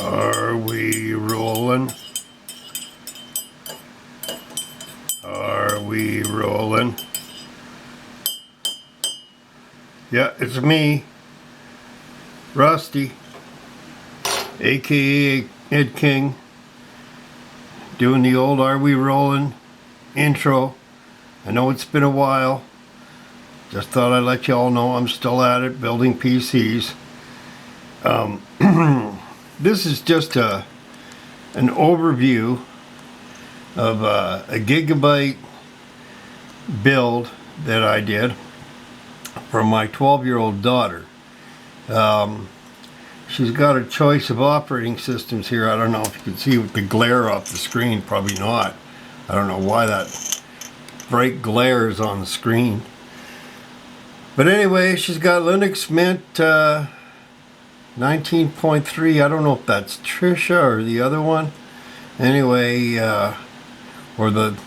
Are we rolling? Are we rolling? Yeah, it's me, Rusty, aka Ed King, doing the old Are We Rolling intro. I know it's been a while. Just thought I'd let you all know I'm still at it, building PCs. This is just an overview of a Gigabyte build that I did for my 12-year-old daughter. She's got a choice of operating systems here. I don't know if you can see with the glare off the screen. Probably not. I don't know why that bright glare is on the screen. But anyway, she's got Linux Mint 19.3. I don't know if that's Trisha or the other one. Anyway, or the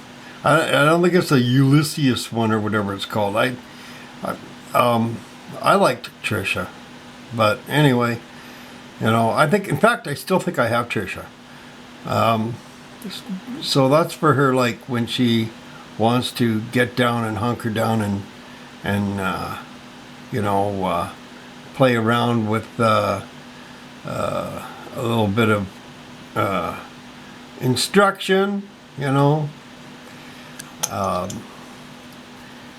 I don't think it's the Ulysses one or whatever it's called. I liked Trisha, but anyway, you know, I think, in fact, I still think I have Trisha. So that's for her, like when she wants to get down and hunker down and you know, play around with a little bit of instruction, you know.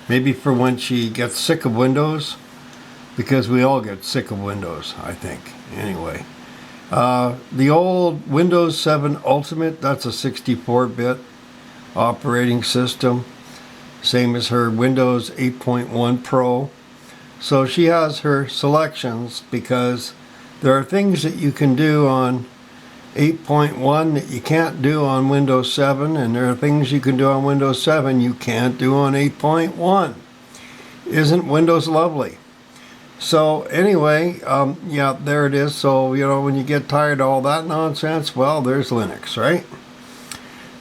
Maybe for when she gets sick of Windows, because we all get sick of Windows, I think. Anyway, the old Windows 7 Ultimate, that's a 64-bit operating system, same as her Windows 8.1 Pro. So she has her selections, because there are things that you can do on 8.1 that you can't do on Windows 7, and there are things you can do on Windows 7 you can't do on 8.1. Isn't Windows lovely? So anyway, yeah, there it is. So, you know, when you get tired of all that nonsense, well, there's Linux, right?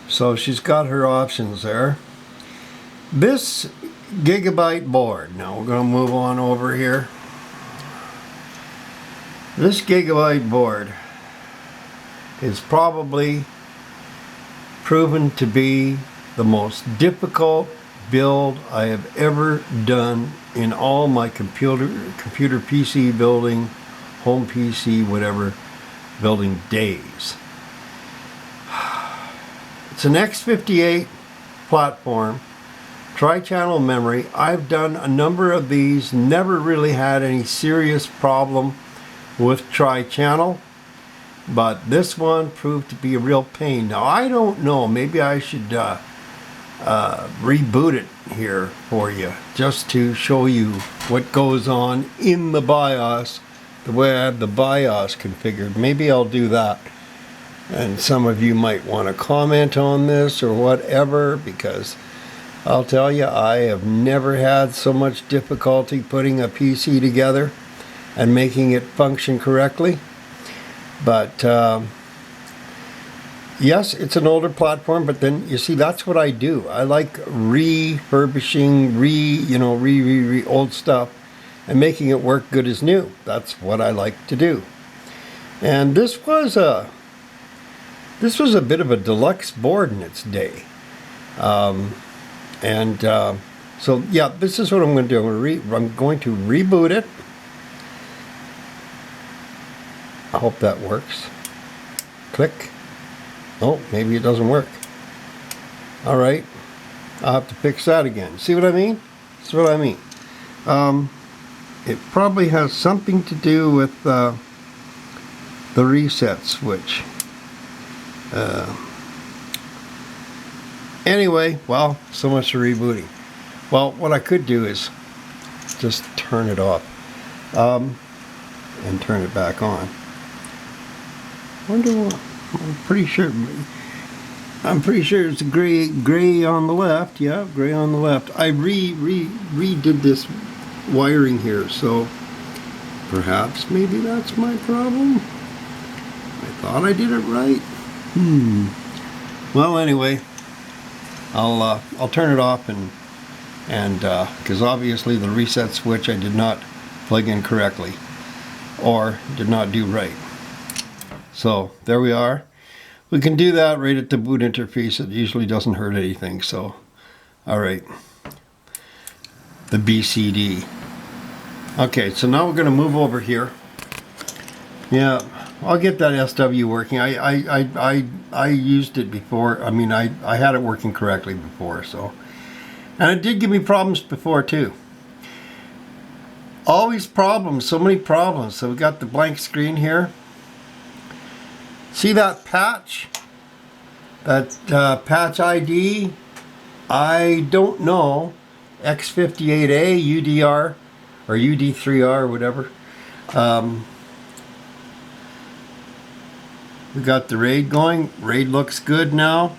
So she's got her options there. This Gigabyte board, now we're going to move on over here. This Gigabyte board is probably proven to be the most difficult build I have ever done in all my computer PC building, home PC, whatever, building days. It's an X58 platform, tri-channel memory. I've done a number of these, never really had any serious problem with tri-channel, but this one proved to be a real pain. Now, I don't know, maybe I should reboot it here for you, just to show you what goes on in the BIOS, the way I have the BIOS configured. Maybe I'll do that. And some of you might want to comment on this or whatever, because I'll tell you, I have never had so much difficulty putting a PC together and making it function correctly. But yes, it's an older platform, but then you see, that's what I do. I like refurbishing, old stuff and making it work good as new. That's what I like to do. And this was a bit of a deluxe board in its day. So yeah, this is what I'm going to do. I'm going to reboot it. I hope that works. Click. Oh, maybe it doesn't work. All right. I'll have to fix that again. See what I mean? That's what I mean. It probably has something to do with the reset switch. Anyway, well, so much for rebooting. Well, what I could do is just turn it off and turn it back on. Wonder what? I'm pretty sure it's gray on the left. Yeah, gray on the left. I redid this wiring here, so perhaps maybe that's my problem. I thought I did it right. Well, anyway, I'll turn it off and because obviously the reset switch I did not plug in correctly or did not do right. So there we are. We can do that right at the boot interface. It usually doesn't hurt anything. So, all right. The BCD. Okay, so now we're going to move over here. Yeah, I'll get that SW working. I used it before. I mean, I had it working correctly before. So, and it did give me problems before too. Always problems. So many problems. So we got the blank screen here. See that patch? That patch ID? I don't know. X58A UDR or UD3R, whatever. We got the RAID going. RAID looks good now.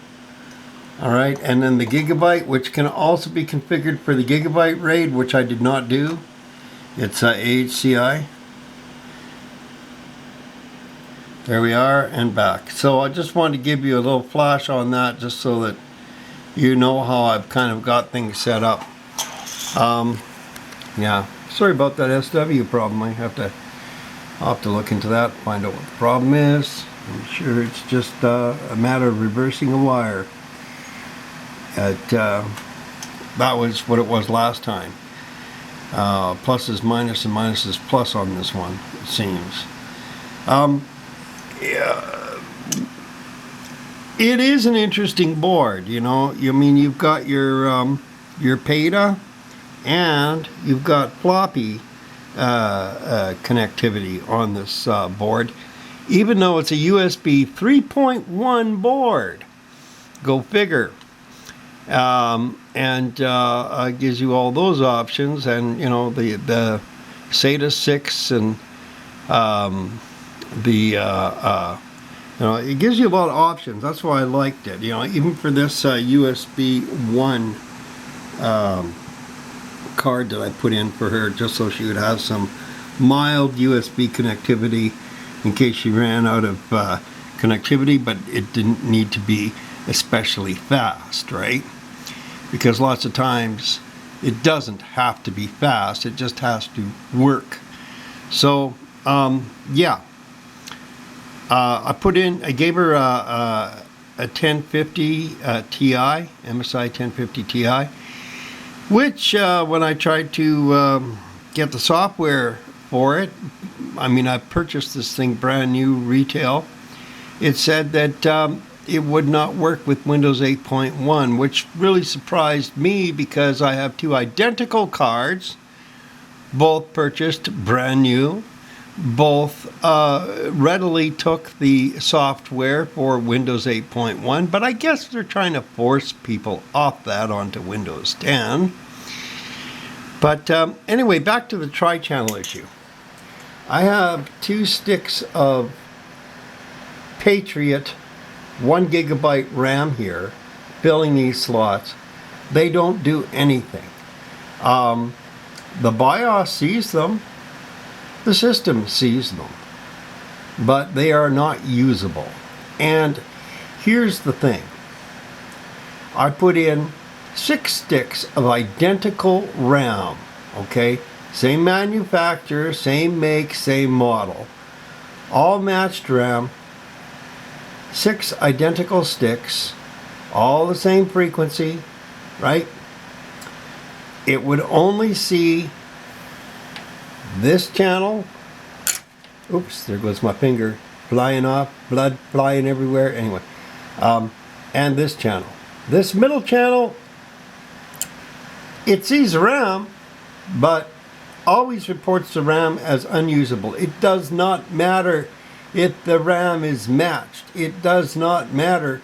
All right, and then the Gigabyte, which can also be configured for the Gigabyte RAID, which I did not do. It's AHCI. There we are, and back. So I just wanted to give you a little flash on that, just so that you know how I've kind of got things set up. Yeah, sorry about that SW problem. I'll have to look into that, find out what the problem is. I'm sure it's just a matter of reversing a wire. That was what it was last time. Pluses minus and minuses plus on this one, it seems. Yeah, it is an interesting board, you know. I mean, you've got your PATA and you've got floppy connectivity on this board, even though it's a USB 3.1 board. Go figure. And gives you all those options, and you know the SATA 6 and you know, it gives you a lot of options. That's why I liked it. You know, even for this USB 1 card that I put in for her, just so she would have some mild USB connectivity in case she ran out of connectivity, but it didn't need to be especially fast, right? Because lots of times it doesn't have to be fast, it just has to work. So yeah, I gave her a 1050 Ti, MSI 1050 Ti, which when I tried to get the software for it, I mean, I purchased this thing brand new retail, it said that it would not work with Windows 8.1, which really surprised me because I have two identical cards, both purchased brand new, both readily took the software for Windows 8.1, but I guess they're trying to force people off that onto Windows 10. But anyway, back to the tri-channel issue. I have 2 sticks of Patriot 1 gigabyte RAM here, filling these slots. They don't do anything. The BIOS sees them, the system sees them, but they are not usable. And here's the thing. I put in 6 sticks of identical RAM, okay? Same manufacturer, same make, same model. All matched RAM. 6 identical sticks, all the same frequency, right? It would only see this channel. Oops, there goes my finger flying off, blood flying everywhere. Anyway, and this channel. This middle channel, it sees RAM, but always reports the RAM as unusable. It does not matter if the RAM is matched. It does not matter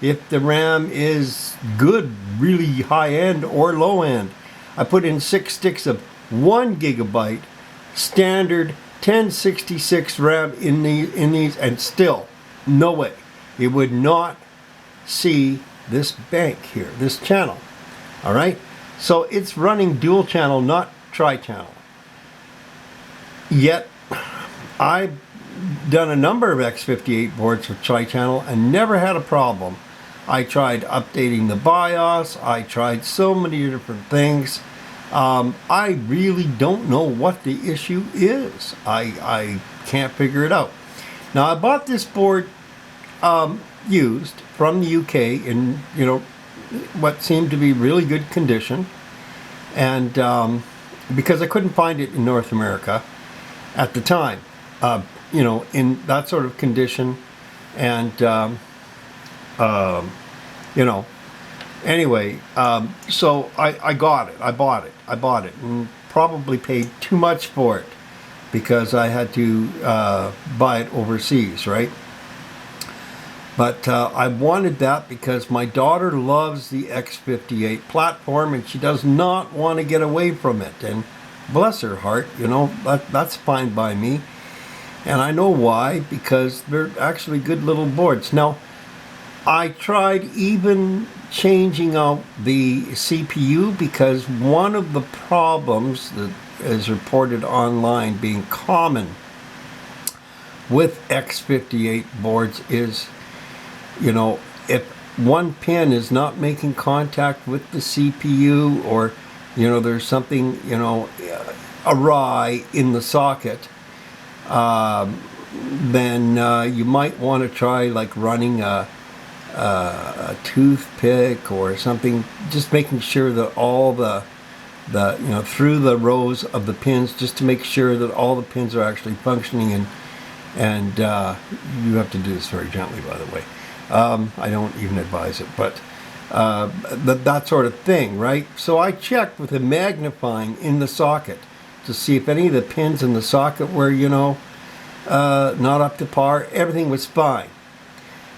if the RAM is good, really high end or low end. I put in 6 sticks of 1 gigabyte standard 1066 RAM in these, and still no way it would not see this bank here, this channel. All right, so it's running dual channel, not tri-channel. Yet I've done a number of X58 boards with tri-channel and never had a problem. I tried updating the BIOS. I tried so many different things. I really don't know what the issue is. I can't figure it out. Now I bought this board used from the UK in, you know, what seemed to be really good condition, and because I couldn't find it in North America at the time, you know, in that sort of condition, and you know, anyway, so I got it. I bought it, and probably paid too much for it because I had to buy it overseas, right? But I wanted that because my daughter loves the X58 platform and she does not want to get away from it. And bless her heart, you know, that's fine by me. And I know why, because they're actually good little boards. Now, I tried even changing out the CPU because one of the problems that is reported online being common with X58 boards is, you know, if one pin is not making contact with the CPU, or, you know, there's something, you know, awry in the socket, then you might want to try like running a toothpick or something, just making sure that all the you know, through the rows of the pins, just to make sure that all the pins are actually functioning. And you have to do this very gently, by the way. I don't even advise it, but that sort of thing, right? So I checked with a magnifying in the socket to see if any of the pins in the socket were, you know, not up to par. Everything was fine.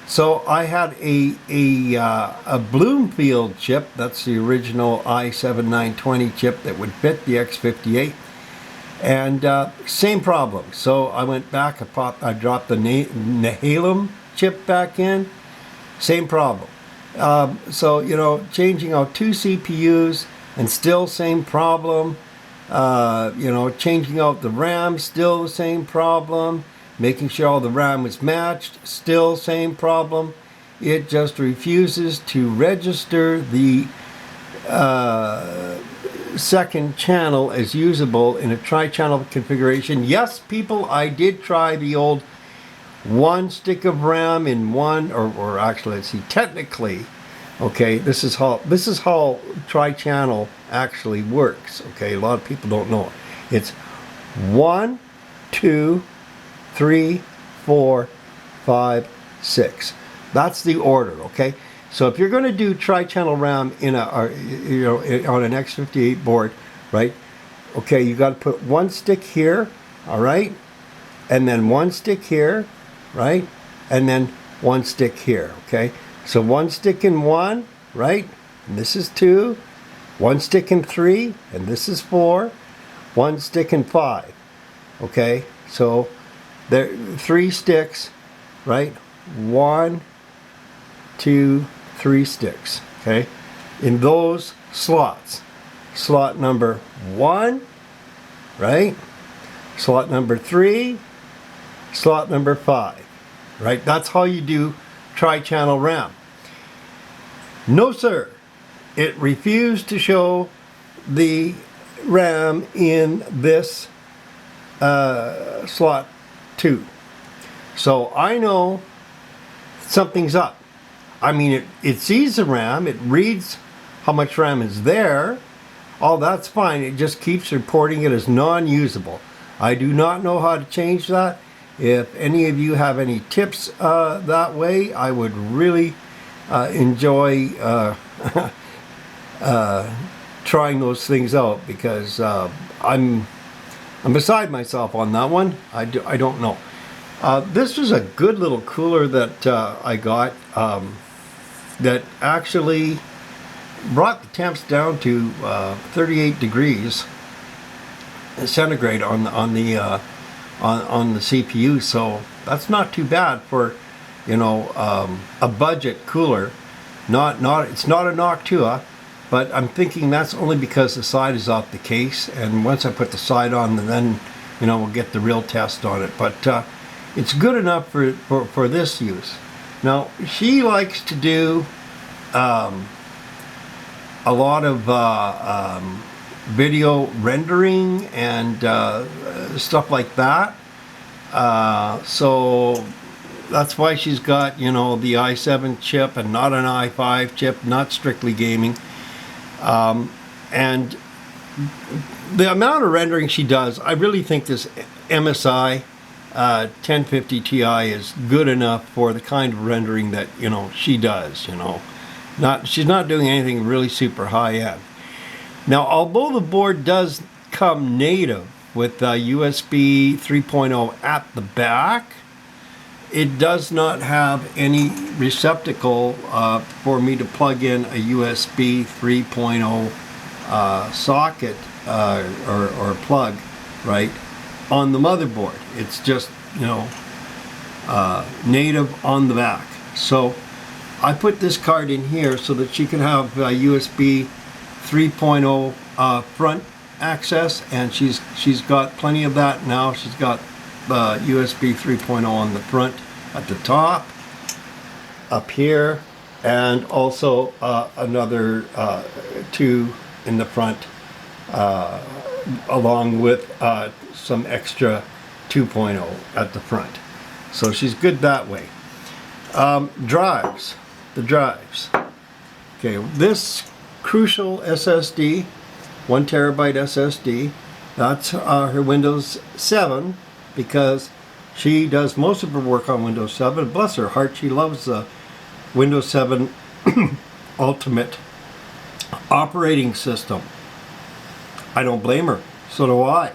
So I had a Bloomfield chip. That's the original i7-920 chip that would fit the X58. And same problem. So I went back, I dropped the Nehalem chip back in. Same problem. So, you know, changing out 2 CPUs and still same problem. You know, changing out the RAM, still the same problem. Making sure all the RAM was matched, still same problem. It just refuses to register the second channel as usable in a tri-channel configuration. Yes, people, I did try the old one stick of RAM in one, or actually, let's see, technically, okay, this is how tri-channel actually works. Okay, a lot of people don't know it. It's 1, 2, 3, 4, 5, 6. That's the order. Okay, so if you're going to do tri-channel RAM in a, you know, on an X58 board, right? Okay, you got to put one stick here, all right, and then one stick here, right, and then one stick here. Okay, so one stick in 1, right, and this is 2. One stick in 3, and this is 4. One stick in 5. Okay, so there 3 sticks, right? 1, 2, 3 sticks. Okay, in those slots. Slot number 1, right? Slot number 3, slot number 5, right? That's how you do tri-channel RAM. No, sir. It refused to show the RAM in this slot 2. So I know something's up. I mean, it sees the RAM, it reads how much RAM is there. All that's fine. It just keeps reporting it as non-usable. I do not know how to change that. If any of you have any tips that way, I would really enjoy trying those things out, because I'm beside myself on that one. I don't know. This was a good little cooler that I got that actually brought the temps down to 38 degrees centigrade on the CPU. So that's not too bad for, you know, a budget cooler. It's not a Noctua, but I'm thinking that's only because the side is off the case, and once I put the side on, then, you know, we'll get the real test on it. But it's good enough for this use. Now, she likes to do a lot of video rendering and stuff like that. So that's why she's got, you know, the i7 chip and not an i5 chip, not strictly gaming. And the amount of rendering she does, I really think this MSI 1050 Ti is good enough for the kind of rendering that, you know, she does, you know. She's not doing anything really super high end. Now, although the board does come native with USB 3.0 at the back, it does not have any receptacle for me to plug in a USB 3.0 socket or plug, right, on the motherboard. It's just, you know, native on the back. So I put this card in here so that she can have USB 3.0 front access, and she's got plenty of that now. She's got USB 3.0 on the front at the top, up here, and also another two in the front, along with some extra 2.0 at the front. So she's good that way. Drives. The drives. Okay, this Crucial SSD, 1 terabyte SSD, that's her Windows 7, because she does most of her work on Windows 7. Bless her heart, she loves the Windows 7 Ultimate operating system. I don't blame her. So do I.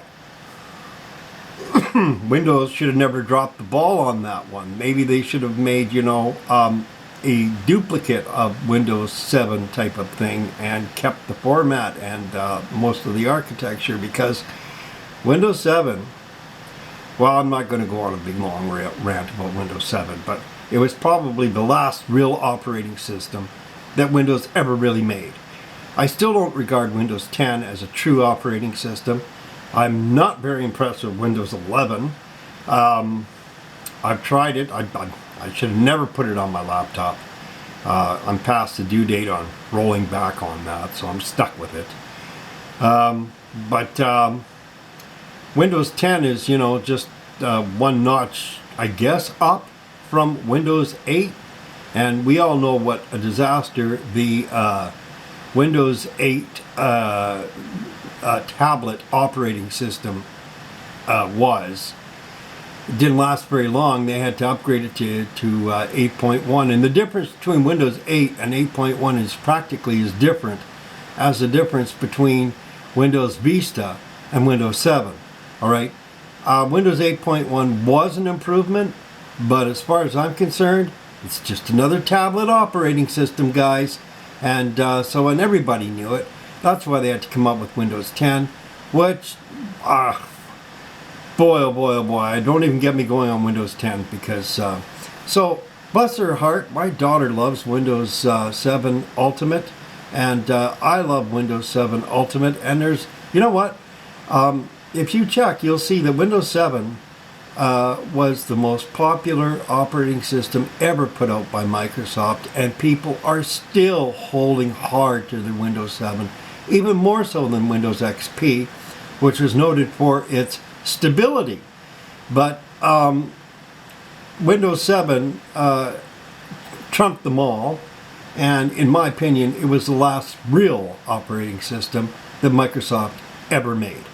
Windows should have never dropped the ball on that one. Maybe they should have made, you know, a duplicate of Windows 7 type of thing and kept the format and most of the architecture, because Windows 7, well, I'm not going to go on a big long rant about Windows 7, but it was probably the last real operating system that Windows ever really made. I still don't regard Windows 10 as a true operating system. I'm not very impressed with Windows 11. I've tried it. I should have never put it on my laptop. I'm past the due date on rolling back on that, so I'm stuck with it. But Windows 10 is, you know, just one notch, I guess, up from Windows 8. And we all know what a disaster the Windows 8 tablet operating system was. It didn't last very long. They had to upgrade it to 8.1, and the difference between Windows 8 and 8.1 is practically as different as the difference between Windows Vista and Windows 7. All right, Windows 8.1 was an improvement, but as far as I'm concerned, it's just another tablet operating system, guys. And and everybody knew it. That's why they had to come up with Windows 10, which, boy, oh boy, oh boy, don't even get me going on Windows 10, because, so, bless her heart, my daughter loves Windows 7 Ultimate, and I love Windows 7 Ultimate, and there's, you know what, if you check, you'll see that Windows 7 was the most popular operating system ever put out by Microsoft, and people are still holding hard to the Windows 7, even more so than Windows XP, which was noted for its stability. But Windows 7 trumped them all, and in my opinion, it was the last real operating system that Microsoft ever made.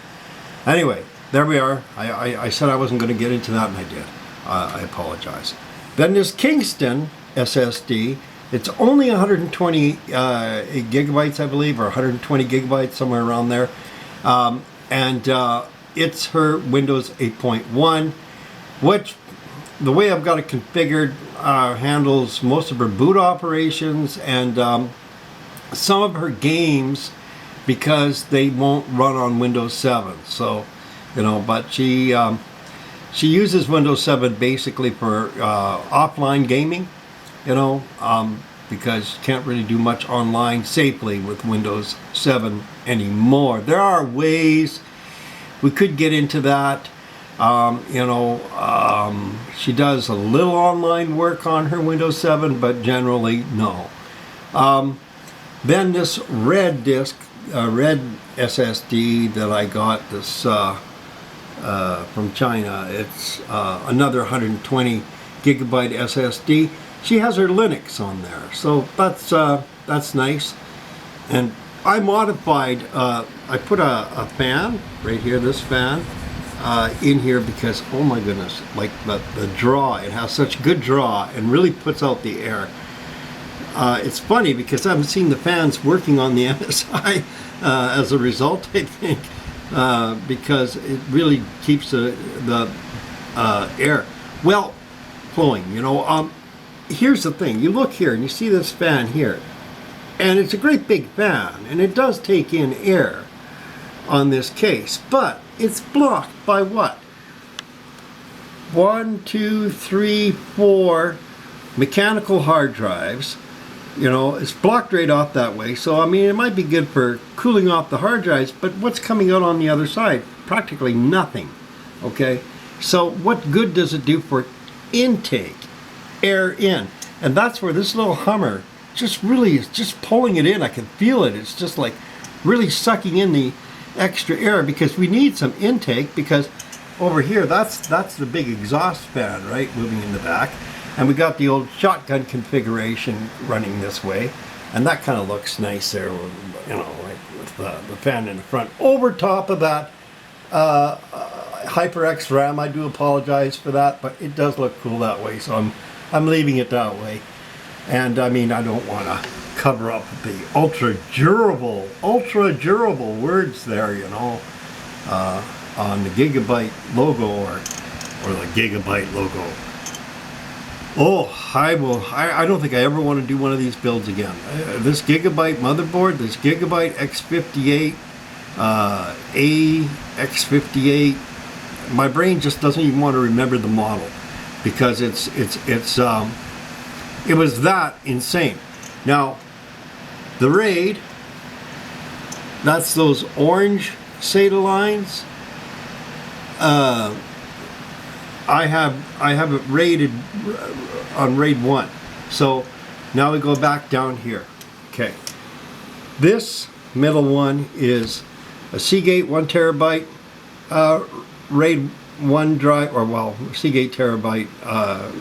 Anyway, there we are. I said I wasn't going to get into that, and I did. I apologize. Then there's Kingston SSD. It's only 120 gigabytes, I believe, or 120 gigabytes, somewhere around there. It's her Windows 8.1, which, the way I've got it configured, handles most of her boot operations and some of her games, because they won't run on Windows 7. So, you know, but she uses Windows 7 basically for offline gaming, you know, because you can't really do much online safely with Windows 7 anymore. There are ways we could get into that. She does a little online work on her Windows 7, but generally no. Then this red disk, red SSD that I got, this from China. It's another 120 gigabyte SSD. She has her Linux on there, so that's nice. And I modified, I put a fan right here, this fan, in here because, oh my goodness, like the draw, it has such good draw and really puts out the air. It's funny because I haven't seen the fans working on the MSI as a result, I think, because it really keeps the air well flowing, you know. Here's the thing, you look here and you see this fan here, and it's a great big fan, and it does take in air on this case, but it's blocked by what? 1, 2, 3, 4 mechanical hard drives. You know, it's blocked right off that way. So, I mean, it might be good for cooling off the hard drives, but what's coming out on the other side? Practically nothing. Okay? So, what good does it do for intake? Air in. And that's where this little Hummer just really is just pulling it in. I can feel it. It's just like really sucking in the extra air, because we need some intake, because over here, that's the big exhaust fan, right, moving in the back. And we got the old shotgun configuration running this way, and that kind of looks nice there, you know, like with the fan in the front. Over top of that HyperX RAM, I do apologize for that, but it does look cool that way, so I'm leaving it that way. And I mean, I don't want to cover up the ultra durable words there, you know, on the Gigabyte logo or the Gigabyte logo. Oh, I don't think I ever want to do one of these builds again. This Gigabyte motherboard, this Gigabyte X58, X58, my brain just doesn't even want to remember the model, because it was that insane. Now, the RAID, that's those orange SATA lines. I have it rated on RAID 1. So now we go back down here. Okay. This middle one is a Seagate 1 terabyte RAID 1 drive, or well, Seagate terabyte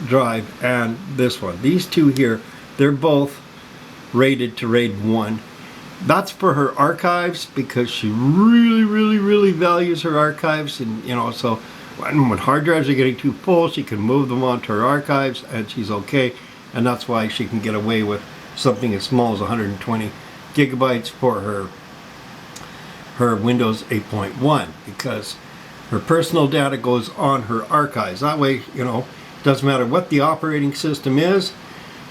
drive, and this one. These two here, they're both rated to RAID 1. That's for her archives, because she really values her archives, and you know, so when hard drives are getting too full, she can move them onto her archives and she's okay. And that's why she can get away with something as small as 120 gigabytes for her Windows 8.1, because her personal data goes on her archives. That way, you know, it doesn't matter what the operating system is,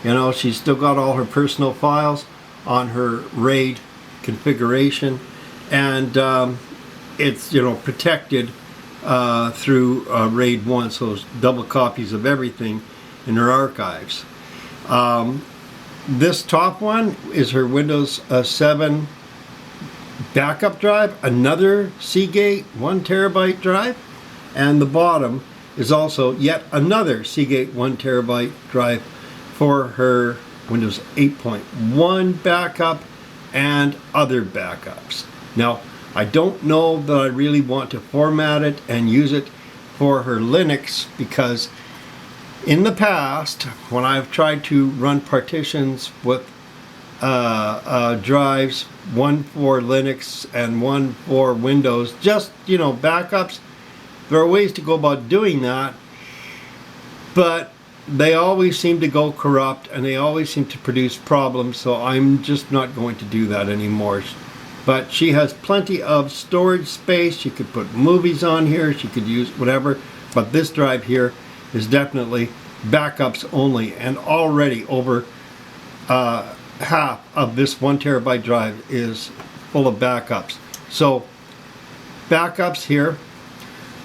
you know, she's still got all her personal files on her RAID configuration, and it's, you know, protected through RAID 1, so it's double copies of everything in her archives. This top one is her Windows 7 backup drive, another Seagate 1 terabyte drive, and the bottom is also yet another Seagate 1 terabyte drive for her Windows 8.1 backup and other backups. Now, I don't know that I really want to format it and use it for her Linux, because in the past, when I've tried to run partitions with drives, one for Linux and one for Windows, just, you know, backups, there are ways to go about doing that, but they always seem to go corrupt and they always seem to produce problems, so I'm just not going to do that anymore. But she has plenty of storage space. She could put movies on here, she could use whatever, but this drive here is definitely backups only, and already over half of this 1 terabyte drive is full of backups. So backups here,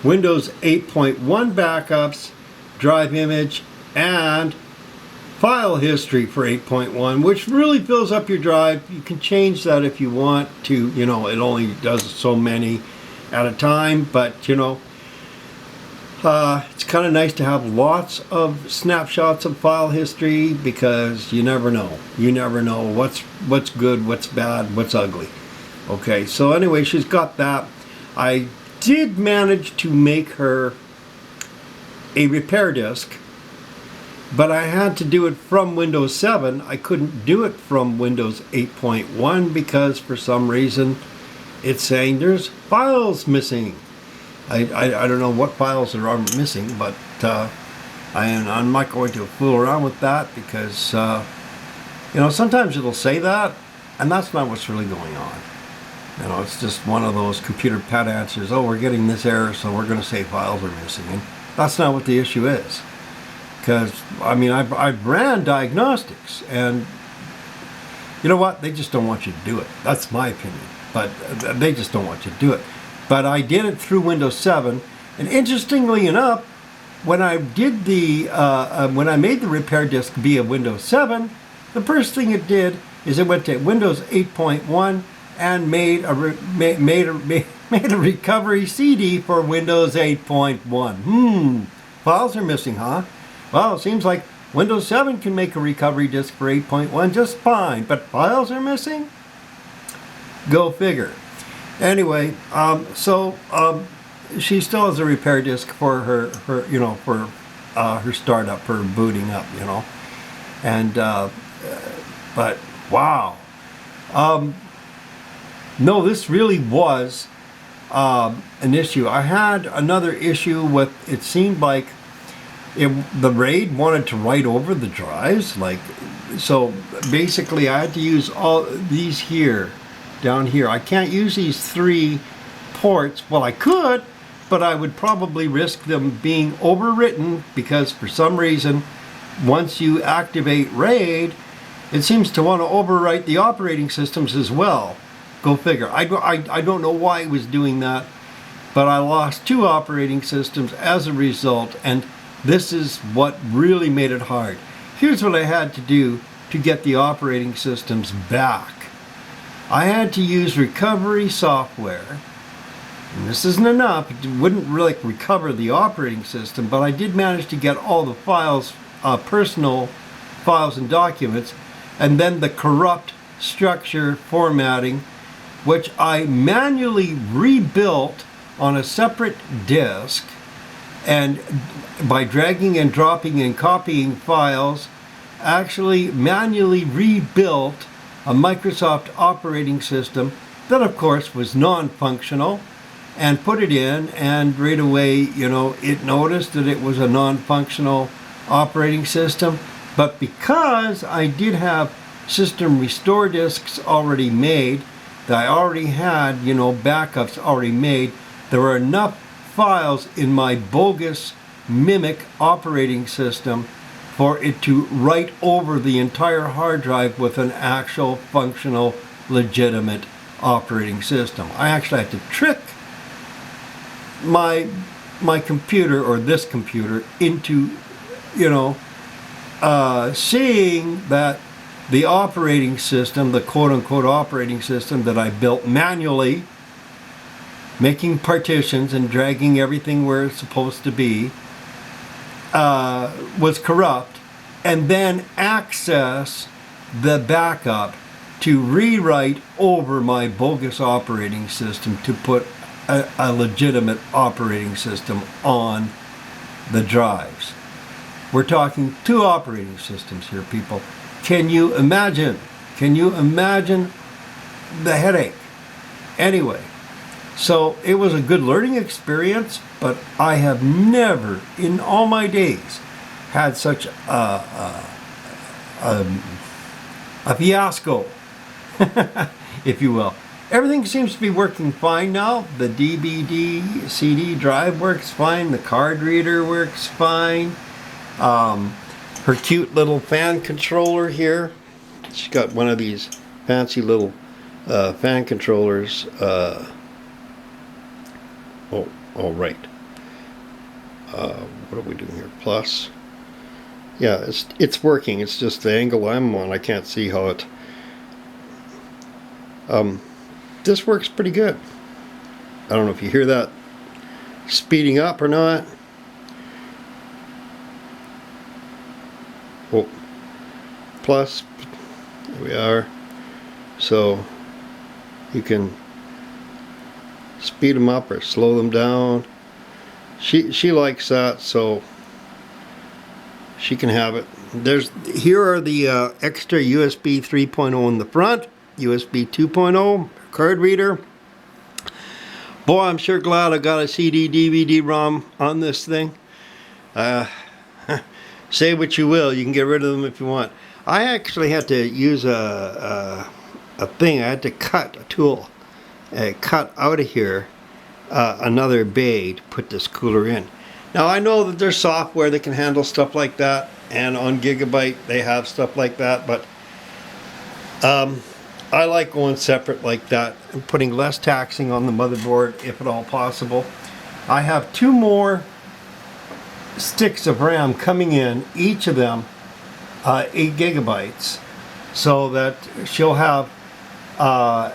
Windows 8.1 backups, drive image, and file history for 8.1, which really fills up your drive. You can change that if you want to, you know, it only does so many at a time, but you know, it's kind of nice to have lots of snapshots of file history, because you never know. You never know what's good, what's bad, what's ugly. Okay, so anyway, she's got that. I did manage to make her a repair disk, but I had to do it from Windows 7. I couldn't do it from Windows 8.1 because for some reason it's saying there's files missing. I don't know what files are missing, but I'm not going to fool around with that because you know, sometimes it'll say that, and that's not what's really going on. You know, it's just one of those computer pet answers. Oh, we're getting this error, so we're going to say files are missing. And that's not what the issue is. Because, I mean, I ran diagnostics, and you know what? They just don't want you to do it. That's my opinion. But they just don't want you to do it. But I did it through Windows 7, and interestingly enough, when I did the when I made the repair disk via Windows 7, the first thing it did is it went to Windows 8.1 and made a recovery CD for Windows 8.1. Files are missing, huh? Well, it seems like Windows 7 can make a recovery disk for 8.1 just fine, but files are missing? Go figure. Anyway, she still has a repair disk for her you know, for her startup, for booting up, you know. And but wow. No, this really was an issue. I had another issue with, it seemed like the RAID wanted to write over the drives. Like, so basically I had to use all these here, down here. I can't use these 3 ports. Well, I could, but I would probably risk them being overwritten because for some reason, once you activate RAID, it seems to want to overwrite the operating systems as well. Go figure. I don't know why it was doing that, but I lost 2 operating systems as a result, and this is what really made it hard. Here's what I had to do to get the operating systems back. I had to use recovery software, and this isn't enough. It wouldn't really recover the operating system, but I did manage to get all the files, personal files and documents, and then the corrupt structure formatting, which I manually rebuilt on a separate disk, and by dragging and dropping and copying files, actually manually rebuilt a Microsoft operating system that of course was non-functional, and put it in, and right away, you know, it noticed that it was a non-functional operating system. But because I did have system restore disks already made, that I already had, you know, backups already made, there were enough files in my bogus mimic operating system for it to write over the entire hard drive with an actual functional, legitimate operating system. I actually had to trick my computer, or this computer, into, you know, seeing that the operating system, the quote-unquote operating system that I built manually, making partitions and dragging everything where it's supposed to be, was corrupt, and then access the backup to rewrite over my bogus operating system to put a legitimate operating system on the drives. We're talking 2 operating systems here, people. Can you imagine? Can you imagine the headache? Anyway, so it was a good learning experience, but I have never in all my days had such a fiasco, if you will. Everything seems to be working fine now. The DVD CD drive works fine. The card reader works fine. Her cute little fan controller here. She's got one of these fancy little fan controllers. Oh, right. What are we doing here? Plus. Yeah, it's working. It's just the angle I'm on. I can't see how it. This works pretty good. I don't know if you hear that speeding up or not. Oh, plus, there we are. So you can speed them up or slow them down. She likes that, so she can have it. Here are the extra USB 3.0 in the front, USB 2.0 card reader. Boy, I'm sure glad I got a CD DVD-ROM on this thing. Say what you will, you can get rid of them if you want. I actually had to use a thing. I had to cut a tool, cut out of here another bay to put this cooler in. Now I know that there's software that can handle stuff like that, and on Gigabyte they have stuff like that, but I like going separate like that and putting less taxing on the motherboard if at all possible. I have 2 more sticks of RAM coming in, each of them 8 gigabytes, so that she'll have a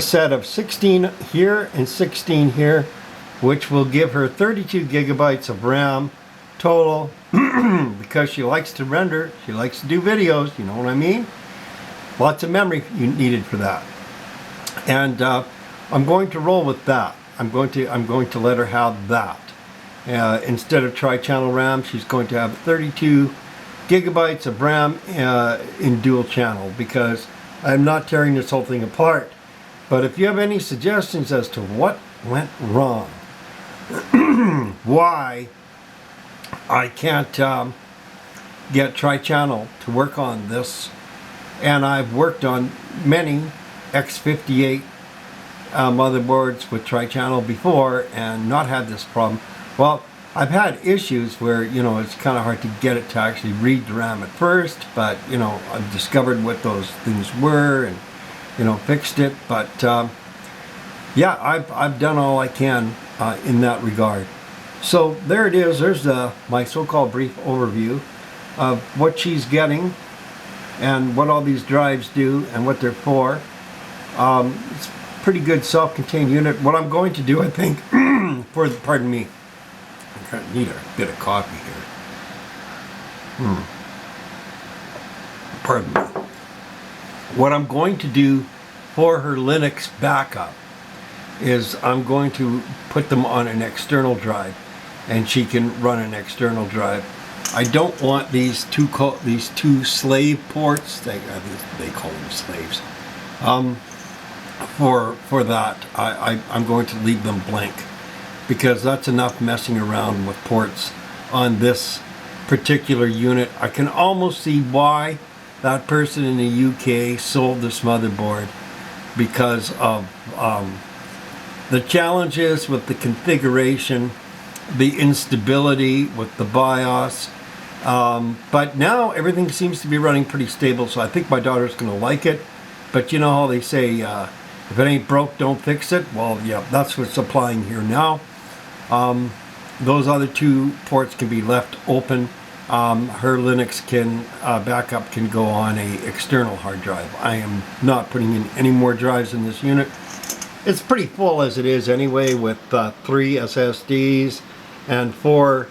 set of 16 here and 16 here, which will give her 32 gigabytes of RAM total because she likes to render, she likes to do videos, you know what I mean? Lots of memory needed for that. And I'm going to roll with that. I'm going to let her have that. Instead of tri-channel RAM, she's going to have 32 gigabytes of RAM in dual channel, because I'm not tearing this whole thing apart. But if you have any suggestions as to what went wrong, why I can't get tri-channel to work on this, and I've worked on many X58 motherboards with tri-channel before and not had this problem. Well, I've had issues where, you know, it's kind of hard to get it to actually read the RAM at first, but, you know, I've discovered what those things were and, you know, fixed it. But yeah, I've done all I can in that regard. So there it is. There's my so-called brief overview of what she's getting and what all these drives do and what they're for. It's a pretty good self-contained unit. What I'm going to do, I think, pardon me, I need a bit of coffee here. Pardon me. What I'm going to do for her Linux backup is I'm going to put them on an external drive, and she can run an external drive. I don't want these two slave ports. They call them slaves. For that, I'm going to leave them blank, because that's enough messing around with ports on this particular unit. I can almost see why that person in the UK sold this motherboard, because of the challenges with the configuration, the instability with the BIOS. But now everything seems to be running pretty stable, so I think my daughter's going to like it. But you know how they say, if it ain't broke, don't fix it? Well, yeah, that's what's applying here now. Those other 2 ports can be left open. Her Linux backup can go on a external hard drive. I am not putting in any more drives in this unit. It's pretty full as it is anyway, with 3 SSDs and 4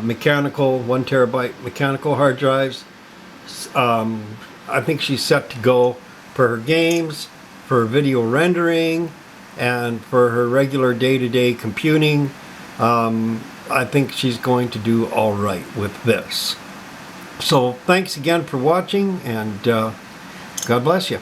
mechanical 1 terabyte mechanical hard drives. I think she's set to go for her games, for video rendering, and for her regular day-to-day computing. I think she's going to do all right with this. So thanks again for watching, and God bless you.